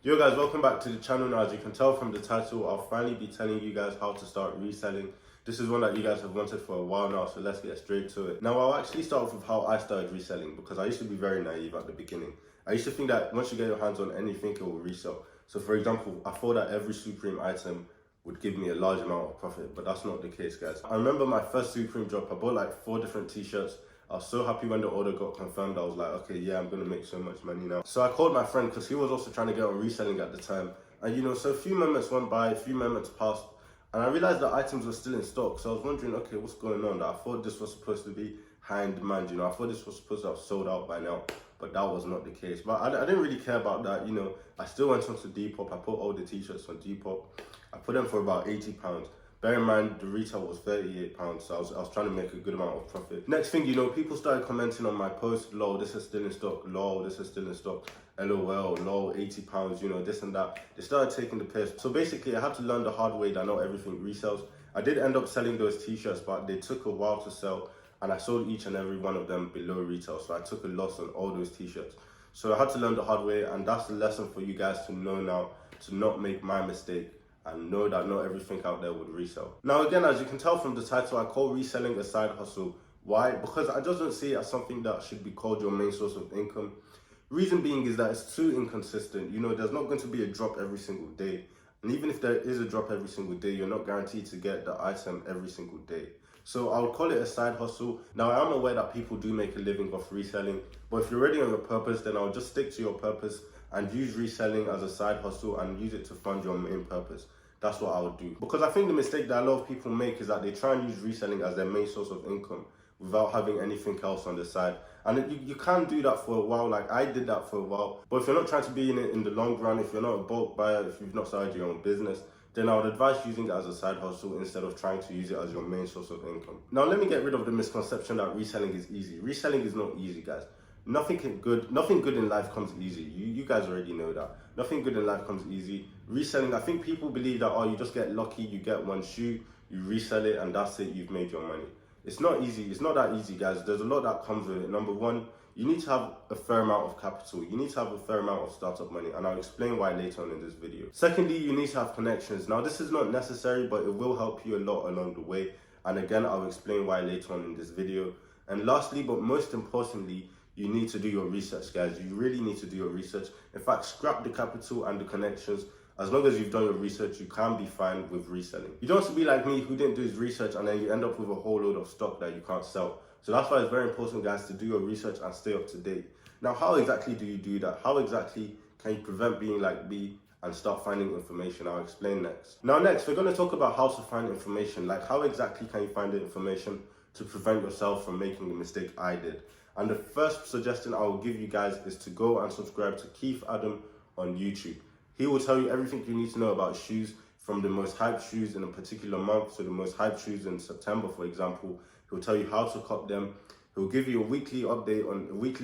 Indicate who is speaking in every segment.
Speaker 1: Yo guys, welcome back to the channel. Now, as you can tell from the title, I'll finally be telling you guys how to start reselling. This is one that you guys have wanted for a while now, so let's get straight to it. Now, I'll actually start off with how I started reselling, because I used to be very naive at the beginning. I used to think that once you get your hands on anything, it will resell. So for example, I thought that every Supreme item would give me a large amount of profit, but that's not the case, guys. I remember my first Supreme drop, I bought like 4 different t-shirts. I was so happy when the order got confirmed. I was like, okay, yeah, I'm gonna make so much money now. So I called my friend because he was also trying to get on reselling at the time. And so a few moments went by, a few moments passed, and I realized that items were still in stock. So I was wondering, okay, what's going on? I thought this was supposed to be high in demand, I thought this was supposed to have sold out by now, but that was not the case. But I didn't really care about that, I still went on to Depop. I put all the t-shirts on Depop. I put them for about £80. Bear in mind, the retail was £38, so I was trying to make a good amount of profit. Next thing people started commenting on my post, lol, this is still in stock, lol, this is still in stock, lol, lol, £80, this and that. They started taking the piss. So basically, I had to learn the hard way that not everything resells. I did end up selling those t-shirts, but they took a while to sell, and I sold each and every one of them below retail, so I took a loss on all those t-shirts. So I had to learn the hard way, and that's the lesson for you guys to know now, to not make my mistake, and know that not everything out there would resell. Now again, as you can tell from the title, I call reselling a side hustle. Why? Because I just don't see it as something that should be called your main source of income. Reason being is that it's too inconsistent. There's not going to be a drop every single day. And even if there is a drop every single day, you're not guaranteed to get the item every single day. So I would call it a side hustle. Now I am aware that people do make a living off reselling, but if you're already on your purpose, then I'll just stick to your purpose and use reselling as a side hustle and use it to fund your main purpose. That's what I would do. Because I think the mistake that a lot of people make is that they try and use reselling as their main source of income without having anything else on the side. And you can do that for a while, like I did that for a while. But if you're not trying to be in it in the long run, if you're not a bulk buyer, if you've not started your own business, then I would advise using it as a side hustle instead of trying to use it as your main source of income. Now let me get rid of the misconception that reselling is easy. Reselling is not easy, guys. Nothing good in life comes easy. You guys already know that. Nothing good in life comes easy. Reselling, I think people believe that, oh, you just get lucky, you get one shoe, you resell it, and that's it, you've made your money. It's not easy. It's not that easy, guys. There's a lot that comes with it. Number one, you need to have a fair amount of capital. You need to have a fair amount of startup money, and I'll explain why later on in this video. Secondly, you need to have connections. Now, this is not necessary, but it will help you a lot along the way. And again, I'll explain why later on in this video. And lastly, but most importantly, you need to do your research, guys. You really need to do your research. In fact, scrap the capital and the connections. As long as you've done your research, you can be fine with reselling. You don't have to be like me who didn't do his research and then you end up with a whole load of stock that you can't sell. So that's why it's very important, guys, to do your research and stay up to date. Now, how exactly do you do that? How exactly can you prevent being like me and start finding information? I'll explain next. Now, next, we're going to talk about how to find information. Like, how exactly can you find the information to prevent yourself from making the mistake I did? And the first suggestion I will give you guys is to go and subscribe to Keith Adam on YouTube. He will tell you everything you need to know about shoes, from the most hyped shoes in a particular month to the most hyped shoes in September, for example. He'll tell you how to cop them. He'll give you a weekly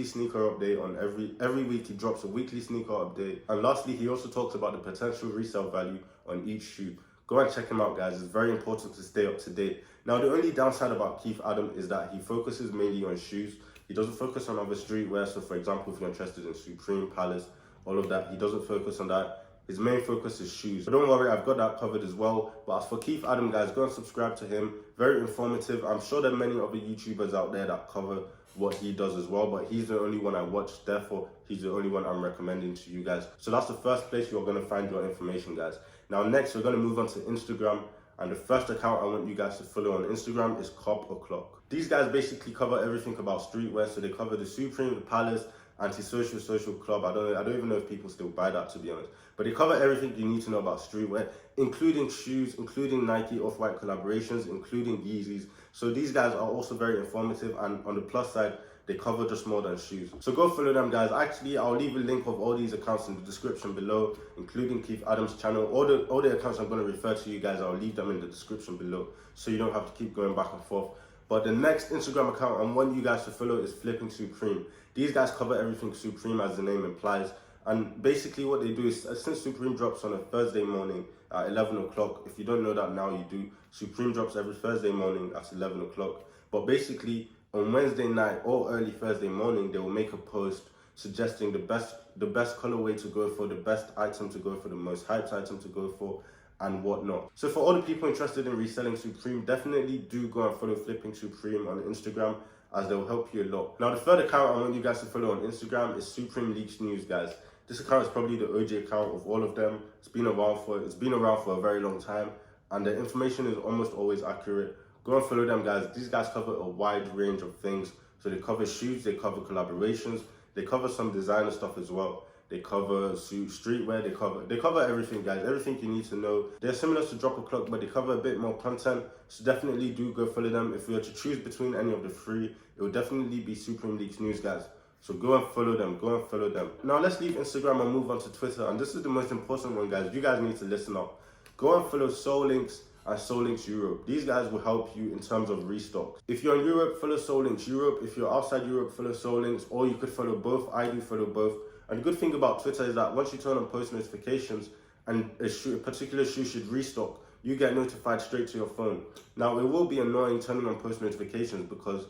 Speaker 1: sneaker update on every week. He drops a weekly sneaker update. And lastly, he also talks about the potential resale value on each shoe. Go and check him out, guys. It's very important to stay up to date. Now, the only downside about Keith Adam is that he focuses mainly on shoes. He doesn't focus on other streetwear. So for example, if you're interested in Supreme, Palace, all of that, he doesn't focus on that. His main focus is shoes. But don't worry, I've got that covered as well. But as for Keith Adam, guys, go and subscribe to him. Very informative. I'm sure there are many other YouTubers out there that cover what he does as well, but he's the only one I watch. Therefore, he's the only one I'm recommending to you guys. So that's the first place you're going to find your information, guys. Now, next, we're going to move on to Instagram. And the first account I want you guys to follow on Instagram is Cop O'Clock. These guys basically cover everything about streetwear. So they cover the Supreme, the Palace, Antisocial, Social Club. I don't even know if people still buy that, to be honest. But they cover everything you need to know about streetwear, including shoes, including Nike Off-White collaborations, including Yeezys. So these guys are also very informative, and on the plus side, they cover just more than shoes. So go follow them, guys. Actually, I'll leave a link of all these accounts in the description below, including Keith Adam's channel. All the accounts I'm going to refer to you guys, I'll leave them in the description below, so you don't have to keep going back and forth. But the next Instagram account I want you guys to follow is Flipping Supreme. These guys cover everything Supreme, as the name implies. And basically what they do is, since Supreme drops on a Thursday morning at 11 o'clock, if you don't know that now, you do. Supreme drops every Thursday morning at 11 o'clock. But basically, on Wednesday night or early Thursday morning, they will make a post suggesting the best the best colorway to go for, the best item to go for, the most hyped item to go for, and whatnot. So for all the people interested in reselling Supreme, definitely do go and follow Flipping Supreme on Instagram, as they'll help you a lot. Now the third account I want you guys to follow on Instagram is Supreme Leaks News, guys. This account is probably the OG account of all of them. It's been around for a very long time, and the information is almost always accurate. Go and follow them, guys. These guys cover a wide range of things. So they cover shoes, they cover collaborations, they cover some designer stuff as well. They cover streetwear, they cover everything, guys. Everything you need to know. They're similar to Drop a Clock, but they cover a bit more content. So definitely do go follow them. If we were to choose between any of the three, it would definitely be Supreme Leaks News, guys. So go and follow them, go and follow them. Now let's leave Instagram and move on to Twitter. And this is the most important one, guys. You guys need to listen up. Go and follow Soul Links and Soul Links Europe. These guys will help you in terms of restock. If you're in Europe, follow Soul Links Europe. If you're outside Europe, follow Soul Links, or you could follow both. I do follow both. And the good thing about Twitter is that once you turn on post notifications and a particular shoe should restock, you get notified straight to your phone. Now, it will be annoying turning on post notifications because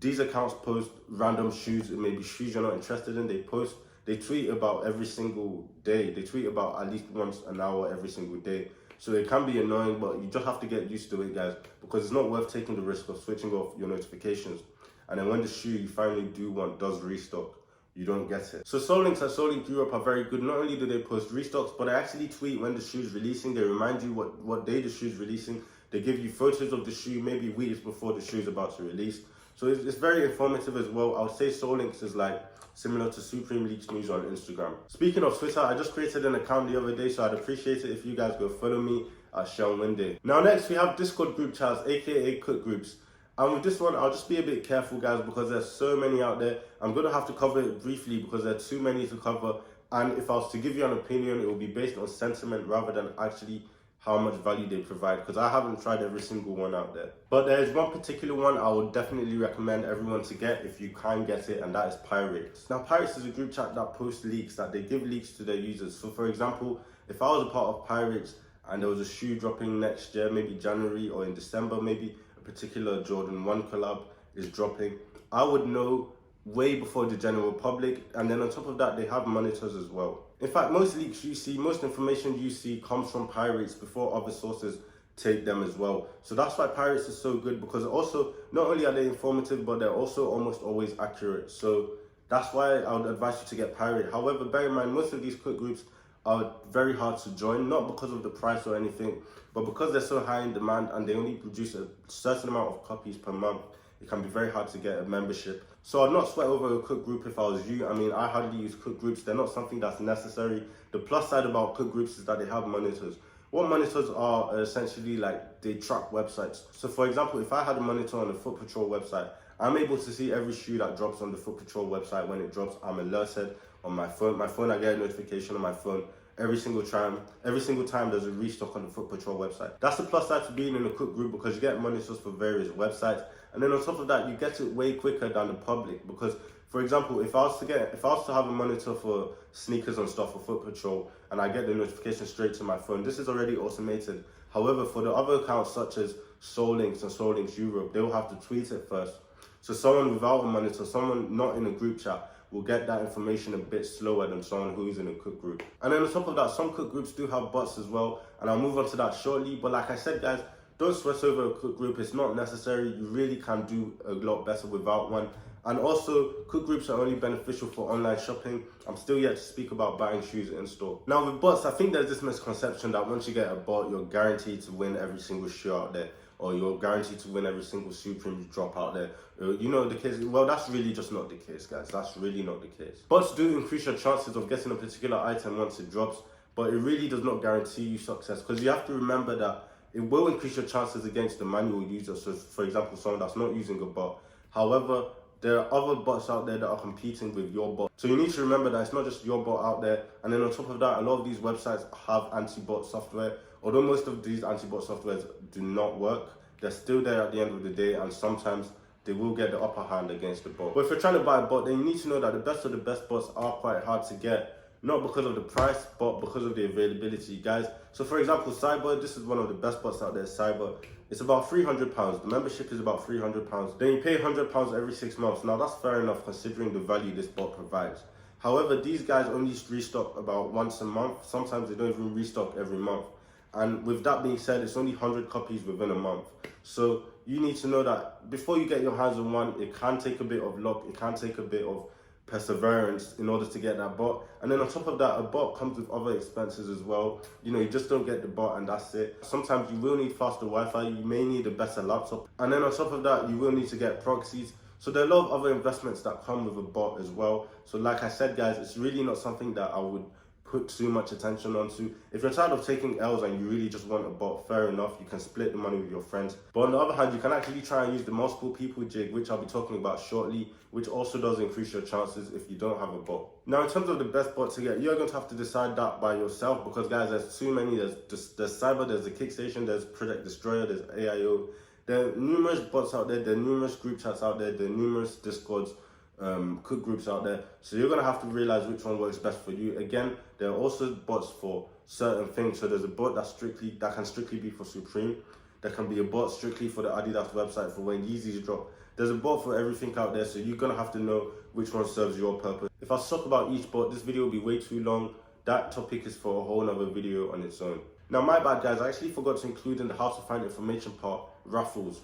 Speaker 1: these accounts post random shoes, it may be shoes you're not interested in. They tweet about every single day. They tweet about at least once an hour every single day. So it can be annoying, but you just have to get used to it, guys, because it's not worth taking the risk of switching off your notifications. And then when the shoe you finally do want does restock, you don't get it. So Soul Links and Soul Link Europe are very good. Not only do they post restocks, but they actually tweet when the shoe is releasing. They remind you what day the shoe is releasing. They give you photos of the shoe maybe weeks before the shoe is about to release. So it's very informative as well. I would say Soul Links is like similar to Supreme Leaks News on Instagram. Speaking of Twitter, I just created an account the other day, so I'd appreciate it if you guys go follow me at Sean Winde. Now next we have Discord group chats, aka cook groups. And with this one, I'll just be a bit careful, guys, because there's so many out there. I'm going to have to cover it briefly because there's too many to cover. And if I was to give you an opinion, it will be based on sentiment rather than actually how much value they provide, because I haven't tried every single one out there. But there's one particular one I would definitely recommend everyone to get if you can get it, and that is Pirates. Now, Pirates is a group chat that posts leaks, that they give leaks to their users. So for example, if I was a part of Pirates and there was a shoe dropping next year, maybe January or in December, maybe a particular Jordan 1 collab is dropping, I would know way before the general public. And then on top of that, they have monitors as well. In fact, most leaks you see, most information you see comes from Pirates before other sources take them as well. So that's why Pirates is so good, because also, not only are they informative, but they're also almost always accurate. So that's why I would advise you to get Pirate. However, bear in mind, most of these cook groups are very hard to join, not because of the price or anything, but because they're so high in demand and they only produce a certain amount of copies per month. It can be very hard to get a membership. So I'd not sweat over a cook group if I was you. I mean, I hardly use cook groups. They're not something that's necessary. The plus side about cook groups is that they have monitors. What monitors are essentially like, they track websites. So for example, if I had a monitor on the Foot Patrol website, I'm able to see every shoe that drops on the Foot Patrol website. When it drops, I'm alerted on my phone. My phone, I get a notification on my phone every single time there's a restock on the Foot Patrol website. That's the plus side to being in a cook group, because you get monitors for various websites. And then on top of that, you get it way quicker than the public, because for example, if I was to have a monitor for sneakers and stuff for Foot Patrol and I get the notification straight to my phone, this is already automated. However, for the other accounts such as Soul Links and Soul Links Europe, they'll have to tweet it first. So someone without a monitor, someone not in a group chat, will get that information a bit slower than someone who's in a cook group. And then on top of that, some cook groups do have bots as well, and I'll move on to that shortly. But like I said, guys, don't sweat over a cook group. It's not necessary. You really can do a lot better without one. And also, cook groups are only beneficial for online shopping. I'm still yet to speak about buying shoes in store. Now with bots, I think there's this misconception that once you get a bot, you're guaranteed to win every single shoe out there, or you're guaranteed to win every single Supreme drop out there. You know the case? Well, that's really just not the case, guys. That's really not the case. Bots do increase your chances of getting a particular item once it drops, but it really does not guarantee you success, because you have to remember that it will increase your chances against the manual user. So for example, someone that's not using a bot. However, there are other bots out there that are competing with your bot. So you need to remember that it's not just your bot out there. And then on top of that, a lot of these websites have anti-bot software. Although most of these anti-bot softwares do not work, they're still there at the end of the day, and sometimes they will get the upper hand against the bot. But if you're trying to buy a bot, then you need to know that the best of the best bots are quite hard to get. Not because of the price, but because of the availability, guys. So for example, Cyber, this is one of the best bots out there, Cyber. It's about £300. The membership is about £300. Then you pay £100 every 6 months. Now that's fair enough considering the value this bot provides. However, these guys only restock about once a month. Sometimes they don't even restock every month. And with that being said, it's only 100 copies within a month. So you need to know that before you get your hands on one, it can take a bit of luck, it can take a bit of perseverance in order to get that bot. And then on top of that, a bot comes with other expenses as well. You know, you just don't get the bot and that's it. Sometimes you will need faster Wi-Fi, you may need a better laptop. And then on top of that, you will need to get proxies. So there are a lot of other investments that come with a bot as well. So like I said, guys, it's really not something that I would put too much attention onto. If you're tired of taking L's and you really just want a bot, fair enough, you can split the money with your friends. But on the other hand, you can actually try and use the multiple people jig, which I'll be talking about shortly, which also does increase your chances if you don't have a bot. Now, in terms of the best bot to get, you're going to have to decide that by yourself, because guys, there's too many. There's Cyber, there's the Kickstation, there's Project Destroyer, there's AIO. There are numerous bots out there, there are numerous group chats out there, there are numerous Discords, cook groups out there. So you're going to have to realize which one works best for you. Again, there are also bots for certain things. So there's a bot that can strictly be for Supreme. There can be a bot strictly for the Adidas website for when Yeezys drop. There's a bot for everything out there, so you're going to have to know which one serves your purpose. If I talk about each bot, this video will be way too long. That topic is for a whole other video on its own. Now, my bad, guys, I actually forgot to include in the how to find information part, Raffles.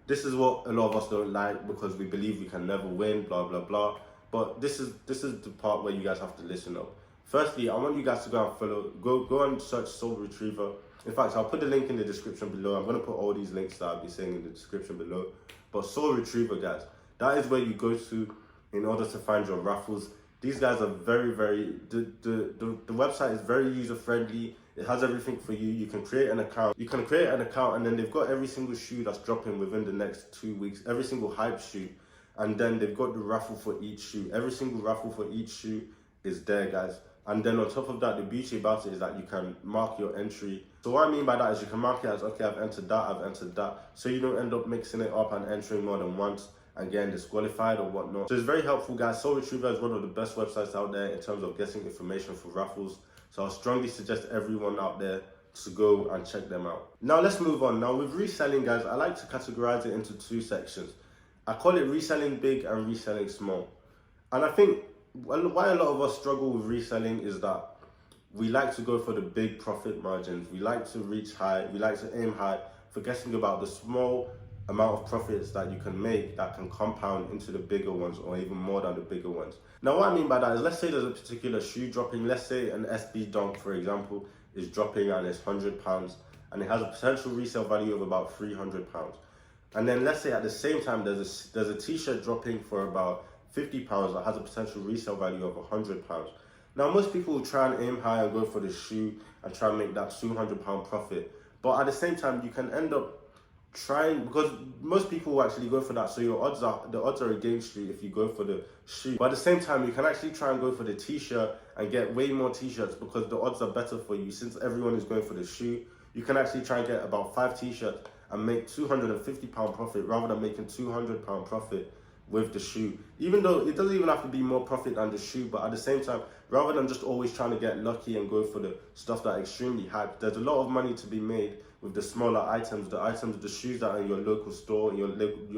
Speaker 1: This is what a lot of us don't like because we believe we can never win, blah, blah, blah. But this is the part where you guys have to listen up. Firstly, I want you guys to go and follow, go and search Soul Retriever. In fact, I'll put the link in the description below. I'm going to put all these links that I'll be saying in the description below. But Soul Retriever, guys, that is where you go to in order to find your Raffles. These guys are very, the website is very user-friendly. It has everything for you. You can create an account. And then they've got every single shoe that's dropping within the next 2 weeks. Every single hype shoe. And then they've got the raffle for each shoe. Every single raffle for each shoe is there, guys. And then on top of that, the beauty about it is that you can mark your entry. So what I mean by that is you can mark it as, okay, I've entered that. So you don't end up mixing it up and entering more than once and getting disqualified or whatnot. So it's very helpful, guys. Soul Retriever is one of the best websites out there in terms of getting information for raffles. So I strongly suggest everyone out there to go and check them out. Now let's move on. Now with reselling, guys, I like to categorize it into two sections. I call it reselling big and reselling small. And I think why a lot of us struggle with reselling is that we like to go for the big profit margins. We like to reach high. We like to aim high, forgetting about the small amount of profits that you can make that can compound into the bigger ones or even more than the bigger ones. Now what I mean by that is, let's say there's a particular shoe dropping. Let's say an SB Dunk, for example, is dropping and it's £100 and it has a potential resale value of about £300. And then let's say at the same time there's a t-shirt dropping for about £50 that has a potential resale value of £100. Now most people will try and aim high and go for the shoe and try and make that £200 profit. But at the same time, you can end up trying, because most people will actually go for that, so the odds are against you if you go for the shoe. But at the same time, you can actually try and go for the t-shirt and get way more t-shirts because the odds are better for you. Since everyone is going for the shoe, you can actually try and get about 5 t-shirts and make £250 profit rather than making £200 profit with the shoe. Even though it doesn't even have to be more profit than the shoe, but at the same time, rather than just always trying to get lucky and go for the stuff that are extremely hyped, there's a lot of money to be made with the smaller items, the shoes that are in your local store, in your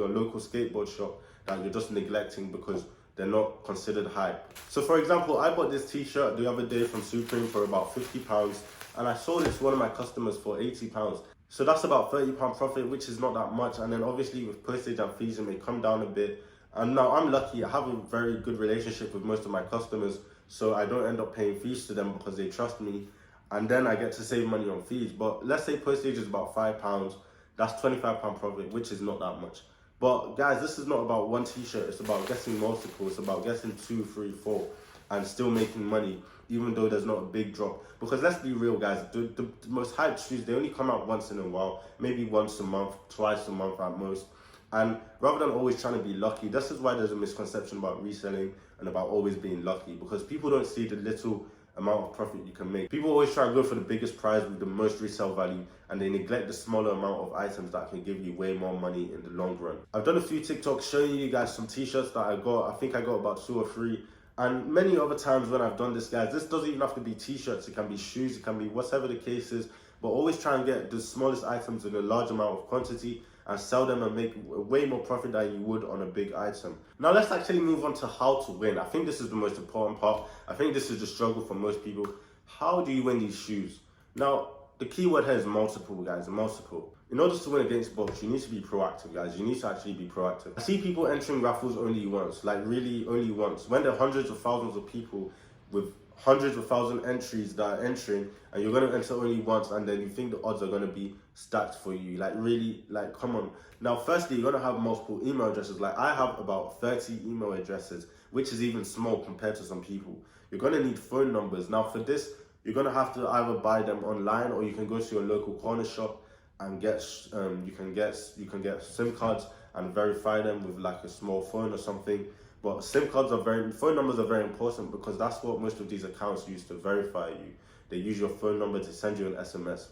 Speaker 1: local skateboard shop that you're just neglecting because they're not considered hype. So for example, I bought this t-shirt the other day from Supreme for about £50 and I sold it to one of my customers for £80. So that's about £30 profit, which is not that much. And then obviously with postage and fees, it may come down a bit. And now I'm lucky, I have a very good relationship with most of my customers, so I don't end up paying fees to them because they trust me. And then I get to save money on fees. But let's say postage is about £5, that's £25 profit, which is not that much. But guys, this is not about one t-shirt, it's about getting multiple, it's about getting 2, 3, 4 and still making money, even though there's not a big drop. Because let's be real, guys, the most hyped shoes, they only come out once in a while, maybe once a month, twice a month at most. And rather than always trying to be lucky, this is why there's a misconception about reselling and about always being lucky, because people don't see the little amount of profit you can make. People always try to go for the biggest prize with the most resale value, and they neglect the smaller amount of items that can give you way more money in the long run. I've done a few TikToks showing you guys some t-shirts that I got. I think I got about 2 or 3. And many other times when I've done this, guys, this doesn't even have to be t-shirts. It can be shoes, it can be whatever the case is. But always try and get the smallest items in a large amount of quantity. and sell them and make way more profit than you would on a big item. Now let's actually move on to how to win. I think this is the most important part. I think this is the struggle for most people. How do you win these shoes? Now, the key word here is multiple, guys, multiple. In order to win against bots, you need to be proactive, guys. You need to actually be proactive. I see people entering raffles only once, like really only once. When there are hundreds of thousands of people with hundreds of thousand entries that are entering, and you're going to enter only once, and then you think the odds are going to be stacked for you. Like really, like come on. Now, firstly, you're going to have multiple email addresses. Like I have about 30 email addresses, which is even small compared to some people. You're going to need phone numbers. Now for this, you're going to have to either buy them online, or you can go to your local corner shop and get you can get SIM cards and verify them with like a small phone or something. But phone numbers are very important, because that's what most of these accounts use to verify you. They use your phone number to send you an SMS.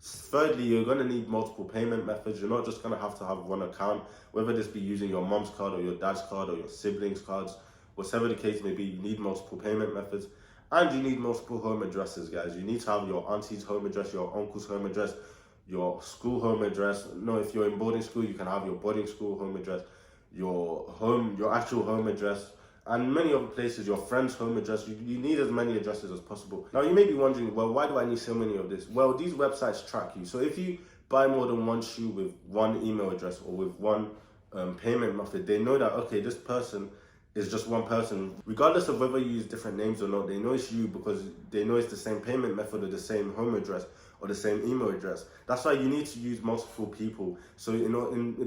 Speaker 1: Thirdly, you're going to need multiple payment methods. You're not just going to have one account, whether this be using your mom's card or your dad's card or your siblings' cards, whatever the case may be. You need multiple payment methods, and you need multiple home addresses, guys. You need to have your auntie's home address, your uncle's home address, your school home address. No, if you're in boarding school, you can have your boarding school home address, your actual home address, and many other places, your friend's home address. You need as many addresses as possible. Now, you may be wondering, well, why do I need so many of this? Well, these websites track you. So if you buy more than one shoe with one email address or with one payment method, they know that, okay, this person is just one person. Regardless of whether you use different names or not, they know it's you, because they know it's the same payment method or the same home address or the same email address. That's why you need to use multiple people. So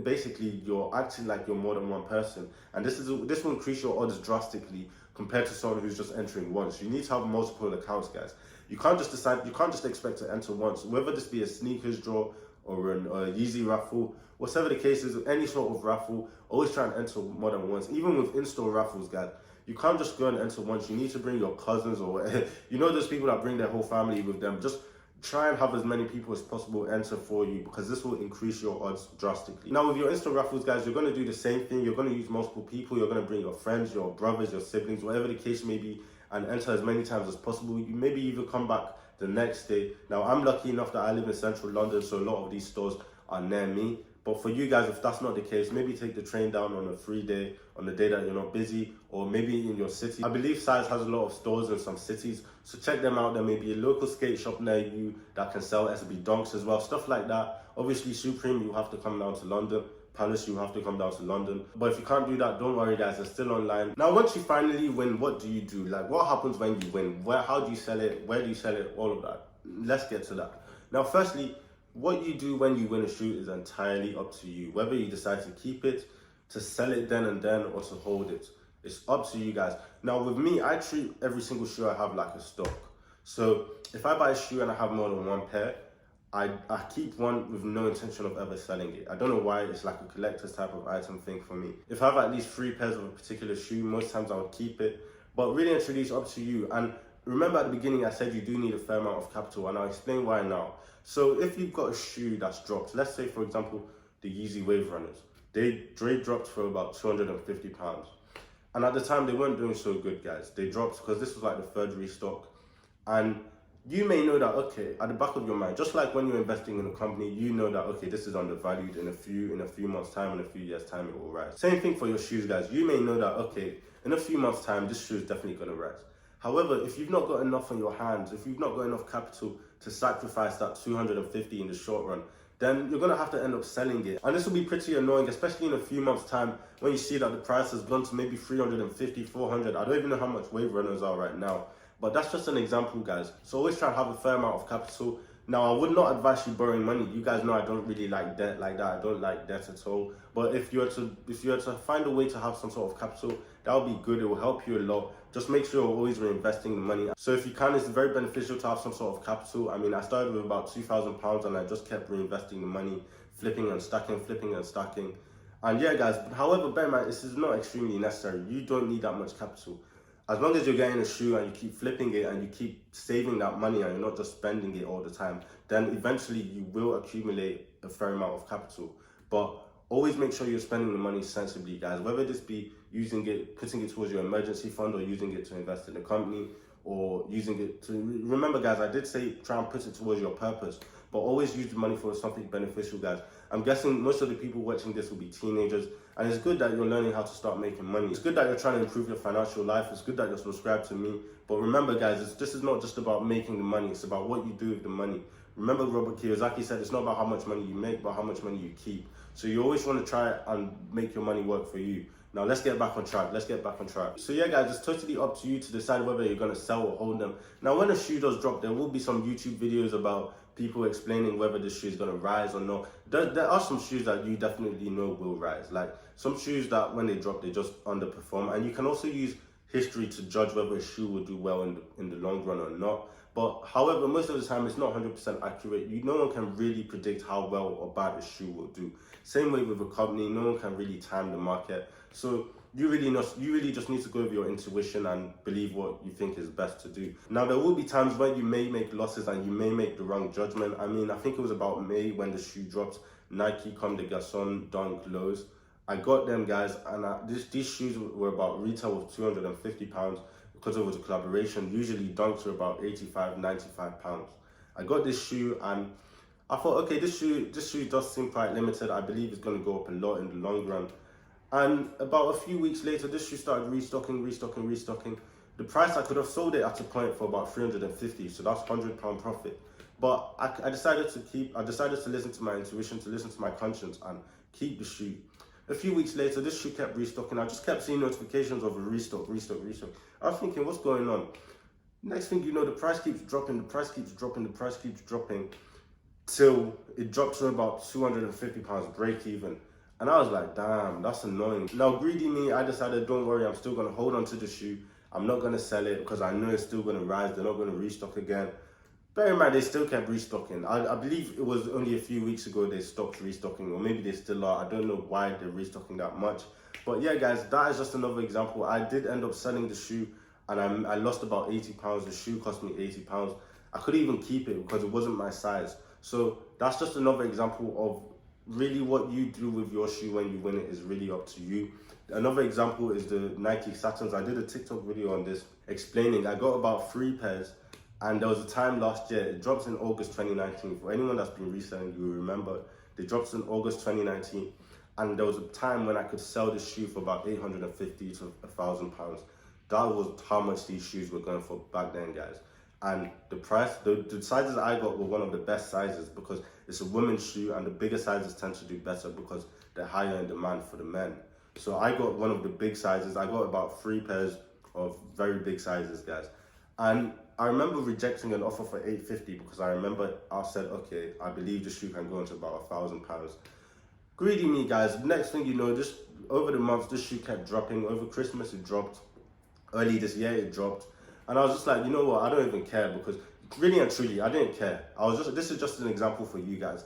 Speaker 1: basically you're acting like you're more than one person, and this will increase your odds drastically compared to someone who's just entering once. You need to have multiple accounts, guys. You can't just expect to enter once, whether this be a sneakers draw or a Yeezy raffle, whatever the case is. Any sort of raffle, always try and enter more than once. Even with in-store raffles, guys, you can't just go and enter once. You need to bring your cousins, or those people that bring their whole family with them. Just try and have as many people as possible enter for you, because this will increase your odds drastically. Now with your in-store raffles, guys, you're going to do the same thing. You're going to use multiple people. You're going to bring your friends, your brothers, your siblings, whatever the case may be, and enter as many times as possible. You maybe even come back the next day. Now I'm lucky enough that I live in central London, so a lot of these stores are near me. But for you guys, if that's not the case, maybe take the train down on a free day, on the day that you're not busy, or maybe in your city. I believe Size has a lot of stores in some cities, so check them out. There may be a local skate shop near you that can sell SB donks as well, stuff like that. Obviously Supreme, you have to come down to London. Palace, you have to come down to London. But if you can't do that, don't worry, guys, they're still online. Now, once you finally win, what do you do? Like, what happens when you win? How do you sell it? Where do you sell it? All of that. Let's get to that. Now, firstly, what you do when you win a shoe is entirely up to you. Whether you decide to keep it, to sell it then and then, or to hold it. It's up to you guys. Now, with me, I treat every single shoe I have like a stock. So, if I buy a shoe and I have more than one pair, I keep one with no intention of ever selling it. I don't know why. It's like a collector's type of item thing for me. If I have at least 3 pairs of a particular shoe, most times I would keep it. But really and truly, it's up to you. And remember at the beginning, I said you do need a fair amount of capital, and I'll explain why now. So if you've got a shoe that's dropped, let's say for example, the Yeezy Wave Runners, they dropped for about £250. And at the time, they weren't doing so good, guys. They dropped because this was like the 3rd restock. And you may know that, okay, at the back of your mind, just like when you're investing in a company, you know that, okay, this is undervalued. In a few months' time, in a few years' time, it will rise. Same thing for your shoes, guys. You may know that, okay, in a few months' time, this shoe is definitely going to rise. However, if you've not got enough on your hands, if you've not got enough capital to sacrifice that 250 in the short run, then you're going to have to end up selling it. And this will be pretty annoying, especially in a few months' time when you see that the price has gone to maybe 350, 400. I don't even know how much Wave Runners are right now. But that's just an example, guys. So always try and have a fair amount of capital. Now, I would not advise you borrowing money. You guys know I don't really like debt like that. I don't like debt at all. But if you were to find a way to have some sort of capital, that would be good. It will help you a lot. Just make sure you're always reinvesting the money. So if you can, it's very beneficial to have some sort of capital. I mean, I started with about £2,000 and I just kept reinvesting the money, flipping and stacking. And yeah, guys, however, bear in mind, this is not extremely necessary. You don't need that much capital. As long as you're getting a shoe and you keep flipping it and you keep saving that money and you're not just spending it all the time, then eventually you will accumulate a fair amount of capital. But always make sure you're spending the money sensibly, guys. Whether this be putting it towards your emergency fund, or using it to invest in the company, or using it to, remember guys, I did say try and put it towards your purpose, but always use the money for something beneficial, guys. I'm guessing most of the people watching this will be teenagers, and it's good that you're learning how to start making money. It's good that you're trying to improve your financial life. It's good that you're subscribed to me. But remember, guys, this is not just about making the money. It's about what you do with the money. Remember, Robert Kiyosaki said it's not about how much money you make, but how much money you keep. So you always want to try and make your money work for you. Now let's get back on track. So yeah, guys, it's totally up to you to decide whether you're going to sell or hold them. Now when a shoe does drop, there will be some YouTube videos about people explaining whether the shoe is going to rise or not. There are some shoes that you definitely know will rise. Like some shoes that when they drop, they just underperform. And you can also use history to judge whether a shoe will do well in the long run or not. But however, most of the time it's not 100% accurate. No one can really predict how well or bad a shoe will do. Same way with a company, no one can really time the market. So you really just need to go with your intuition and believe what you think is best to do. Now there will be times when you may make losses and you may make the wrong judgment. I mean, I think it was about May when the shoe dropped, Nike Comme des Garçons Dunk Lows. I got them, guys, and these shoes were about retail of £250 because it was a collaboration. Usually dunks are about £85, £95. I got this shoe and I thought, okay, this shoe does seem quite limited. I believe it's going to go up a lot in the long run. And about a few weeks later, this shoe started restocking. The price, I could have sold it at a point for about 350, so that's £100 profit. But I decided to listen to my intuition, to listen to my conscience and keep the shoe. A few weeks later, this shoe kept restocking. I just kept seeing notifications of a restock. I was thinking, what's going on? Next thing you know, the price keeps dropping, till it dropped to about £250 break even. And I was like, damn, that's annoying. Now, greedy me, I decided, don't worry, I'm still going to hold on to the shoe. I'm not going to sell it because I know it's still going to rise. They're not going to restock again. Bear in mind, they still kept restocking. I believe it was only a few weeks ago they stopped restocking, or maybe they still are. I don't know why they're restocking that much. But yeah, guys, that is just another example. I did end up selling the shoe and I lost about £80. The shoe cost me £80. I couldn't even keep it because it wasn't my size. So that's just another example of really what you do with your shoe when you win it is really up to you. Another example is the Nike Saturns. I did a TikTok video on this explaining. I got about 3 pairs. And there was a time last year, it dropped in August 2019. For anyone that's been reselling, you will remember, they dropped in August 2019. And there was a time when I could sell this shoe for about £850 to £1,000. That was how much these shoes were going for back then, guys. And the price, the sizes I got were one of the best sizes because it's a women's shoe and the bigger sizes tend to do better because they're higher in demand for the men. So I got one of the big sizes. I got about 3 pairs of very big sizes, guys. And I remember rejecting an offer for £850 because I remember I said, okay, I believe the shoe can go into about £1,000. Greedy me, guys. Next thing you know, just over the months, this shoe kept dropping. Over Christmas, it dropped. Early this year, it dropped. And I was just like, you know what? I don't even care because really and truly, I didn't care. This is just an example for you guys,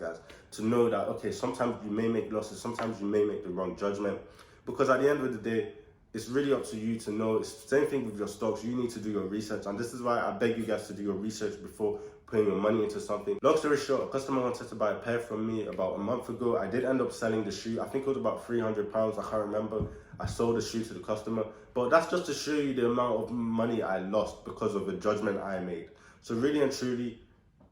Speaker 1: to know that, okay, sometimes you may make losses. Sometimes you may make the wrong judgment because at the end of the day, it's really up to you to know. It's the same thing with your stocks. You need to do your research. And this is why I beg you guys to do your research before putting your money into something. Long story short, a customer wanted to buy a pair from me about a month ago. I did end up selling the shoe. I think it was about £300. I can't remember. I sold the shoe to the customer. But that's just to show you the amount of money I lost because of the judgment I made. So really and truly,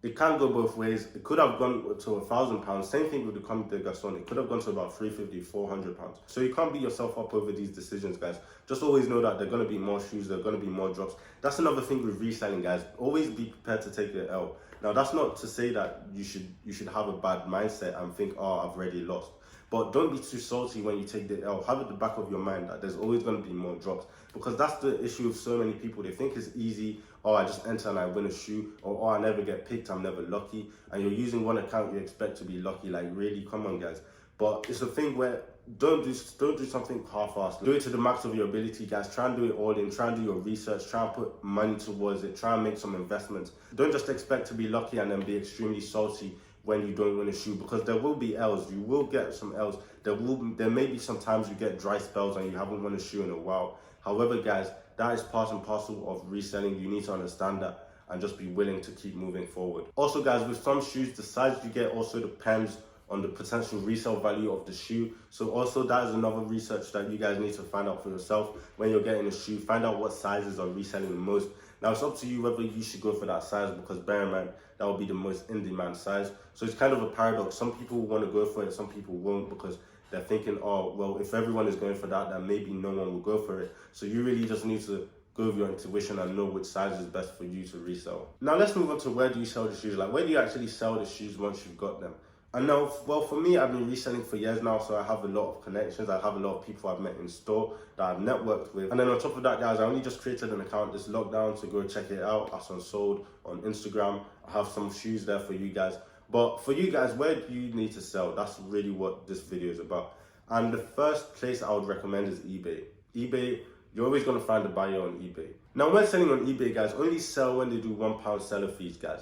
Speaker 1: it can go both ways. It could have gone to £1,000. Same thing with the Comme des Garçons. It could have gone to about £350, £400. So you can't beat yourself up over these decisions, guys. Just always know that there are going to be more shoes. There are going to be more drops. That's another thing with reselling, guys. Always be prepared to take the L. Now, that's not to say that you should have a bad mindset and think, oh, I've already lost. But don't be too salty when you take the L. Have at the back of your mind that there's always going to be more drops. Because that's the issue with so many people. They think it's easy. Oh, I just enter and I win a shoe. Or, oh, I never get picked. I'm never lucky. And you're using one account you expect to be lucky. Like, really? Come on, guys. But it's a thing where don't do something half-assed. Do it to the max of your ability, guys. Try and do it all in. Try and do your research. Try and put money towards it. Try and make some investments. Don't just expect to be lucky and then be extremely salty when you don't win a shoe, because there will be L's. You will get some L's. There may be some times you get dry spells and you haven't won a shoe in a while. However, guys, that is part and parcel of reselling. You need to understand that and just be willing to keep moving forward. Also, guys, with some shoes, the size you get also depends on the potential resale value of the shoe. So also that is another research that you guys need to find out for yourself when you're getting a shoe. Find out what sizes are reselling the most. Now it's up to you whether you should go for that size, because bear in mind, that will be the most in-demand size. So it's kind of a paradox. Some people want to go for it, some people won't, because they're thinking, oh, well, if everyone is going for that, then maybe no one will go for it. So you really just need to go with your intuition and know which size is best for you to resell. Now let's move on to where do you sell the shoes? Like, where do you actually sell the shoes once you've got them? And now, well, for me, I've been reselling for years now, so I have a lot of connections. I have a lot of people I've met in store that I've networked with. And then on top of that, guys, I only just created an account this lockdown, so go check it out. As Unsold on Instagram. I have some shoes there for you guys. But for you guys, where do you need to sell? That's really what this video is about. And the first place I would recommend is eBay. eBay, you're always going to find a buyer on eBay. Now, when selling on eBay, guys, only sell when they do £1 seller fees, guys.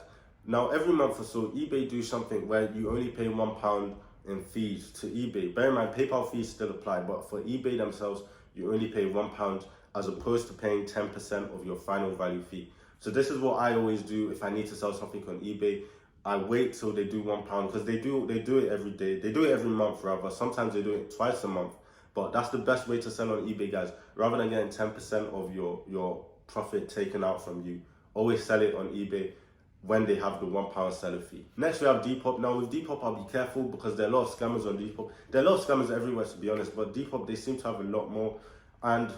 Speaker 1: Now, every month or so, eBay do something where you only pay £1 in fees to eBay. Bear in mind, PayPal fees still apply, but for eBay themselves, you only pay £1 as opposed to paying 10% of your final value fee. So this is what I always do if I need to sell something on eBay. I wait till they do £1 because they do it every day. They do it every month rather. Sometimes they do it twice a month. But that's the best way to sell on eBay, guys. Rather than getting 10% of your profit taken out from you, always sell it on eBay when they have the £1 seller fee. Next, we have Depop. Now, with Depop, I'll be careful because there are a lot of scammers on Depop. There are a lot of scammers everywhere, to be honest, but Depop, they seem to have a lot more. And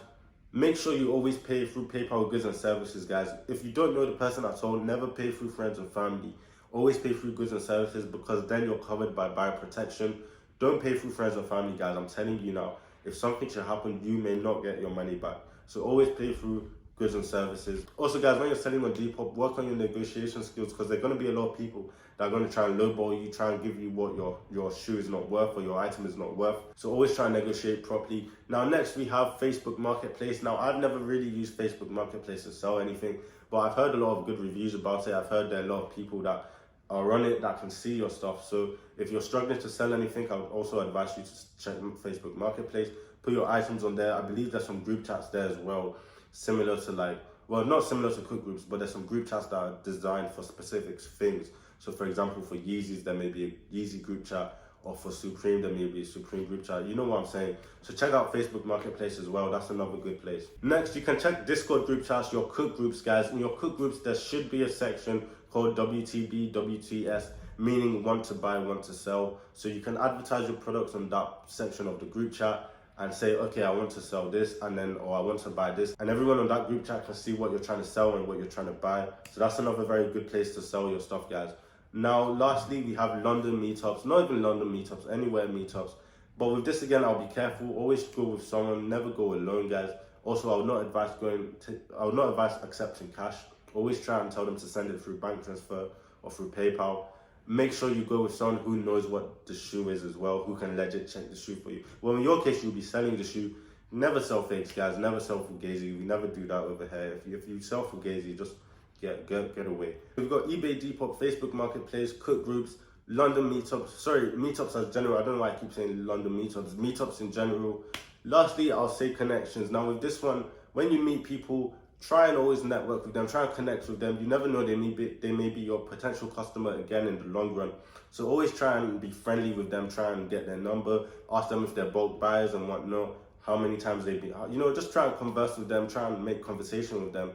Speaker 1: make sure you always pay through PayPal goods and services, guys. If you don't know the person at all, never pay through friends and family. Always pay through goods and services, because then you're covered by buyer protection. Don't pay through friends and family, guys. I'm telling you now, if something should happen, you may not get your money back. So always pay through goods and services. Also, guys, when you're selling on Depop, work on your negotiation skills, because there are going to be a lot of people that are going to try and lowball you, try and give you what your shoe is not worth or your item is not worth. So always try and negotiate properly. Now, next we have Facebook Marketplace. Now, I've never really used Facebook Marketplace to sell anything, but I've heard a lot of good reviews about it. I've heard there are a lot of people that are on it that can see your stuff. So if you're struggling to sell anything, I would also advise you to check Facebook Marketplace, put your items on there. I believe there's some group chats there as well, similar to not similar to cook groups, but there's some group chats that are designed for specific things. So for example, for Yeezys, there may be a Yeezy group chat, or for Supreme, there may be a Supreme group chat. You know what I'm saying? So check out Facebook Marketplace as well. That's another good place. Next, you can check Discord group chats, your cook groups, guys. In your cook groups, there should be a section called WTB, WTS, meaning want to buy, want to sell. So you can advertise your products on that section of the group chat and say, okay, I want to sell this, or I want to buy this. And everyone on that group chat can see what you're trying to sell and what you're trying to buy. So that's another very good place to sell your stuff, guys. Now, lastly, we have London meetups, not even London meetups, anywhere meetups. But with this, again, I'll be careful. Always go with someone, never go alone, guys. Also, I would not advise accepting cash. Always try and tell them to send it through bank transfer or through PayPal. Make sure you go with someone who knows what the shoe is as well, who can legit check the shoe for you. Well, in your case, you'll be selling the shoe. Never sell fakes, guys. Never sell fugazi. We never do that over here. If you sell fugazi, just get away. We've got eBay, Depop, Facebook Marketplace, cook groups, London meetups. Sorry, meetups as general. I don't know why I keep saying London meetups. Meetups in general. Lastly, I'll say connections. Now with this one, when you meet people, try and always network with them, try and connect with them. You never know, they may be your potential customer again in the long run. So always try and be friendly with them, try and get their number, ask them if they're bulk buyers and whatnot, how many times they've been, just try and converse with them, try and make conversation with them,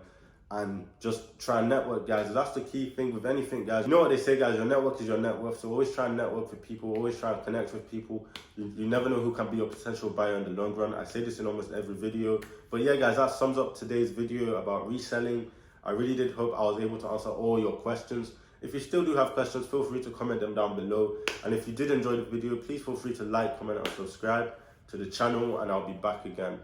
Speaker 1: and just try and network, guys. That's the key thing with anything, guys. You know what they say, guys, your network is your net worth. So always try and network with people, always try and connect with people. You never know who can be your potential buyer in the long run. I say this in almost every video. But yeah, guys, that sums up today's video about reselling. I really did hope I was able to answer all your questions. If you still do have questions, feel free to comment them down below. And if you did enjoy the video, please feel free to like, comment, and subscribe to the channel, and I'll be back again.